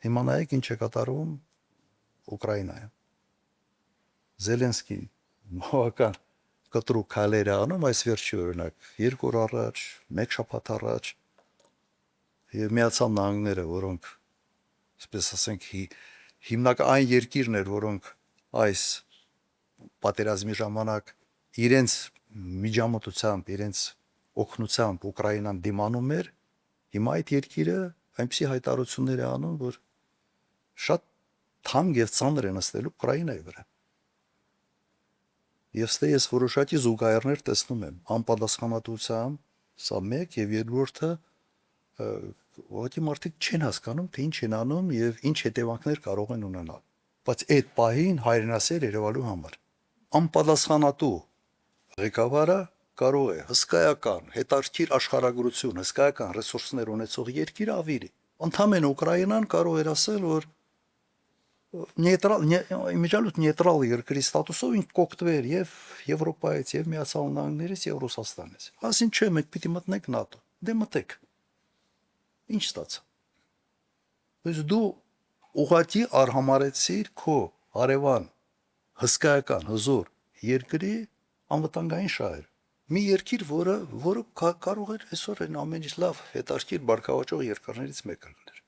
Հիմա նայեք ինչ է կատարվում Ուկրաինայում։ Զելենսկին բավական կտրուկ քայլեր է անում այս վերջի օրինակ 2 օր առաջ, 1 շաբաթ առաջ եւ Միացյալ Նահանգները, որոնք այսպես ասենք հիմնական այն երկիրն էր, որոնք այս պատերազմի ժամանակ իրենց միջամտությամբ, իրենց օգնությամբ Ուկրաինան դիմանում էր, հիմա այդ երկիրը այնպիսի հայտարարություններ է անում, որ շատ թանկ եւ ծանր է նստելու Ուկրաինայի վրա։ Եվ ստե ես որոշակի զուգահեռներ տեսնում եմ անպատասխանատվությամբ, սա մեկ եւ երկրորդը ուղղակի մարդիկ չեն հասկանում, թե ինչ են անում եւ ինչ հետևանքներ կարող են ունենալ։ Բայց այդ պահին հայրենասեր երևալու համար անպատասխանատու ղեկավարը կարող է հսկայական հետաքրքիր աշխարհագրություն, հսկայական ռեսուրսներ ունեցող երկիրը ավիրի։ Ընդհանրեն Ուկրաինան կարող էր ասել, որ նեյտրալ երկրի ստատուսով ինք կօգտվեր եւ Եվրոպայից, եւ Միացյալ Նահանգներից, եւ Ռուսաստանից։ Ասին չէ, մենք պիտի մտնենք ՆԱՏՕ։ Դե մտեք։ Ինչ ստացա։ Բայց դու ուղղակի արհամարեցիր քո հարևան հսկայական հզոր երկրի անվտանգային շահեր։ Մի երկիր, որը կարող էր այսօր այն ամենից լավ հետաքրքիր բարգավաճող երկրներից մեկը լինել։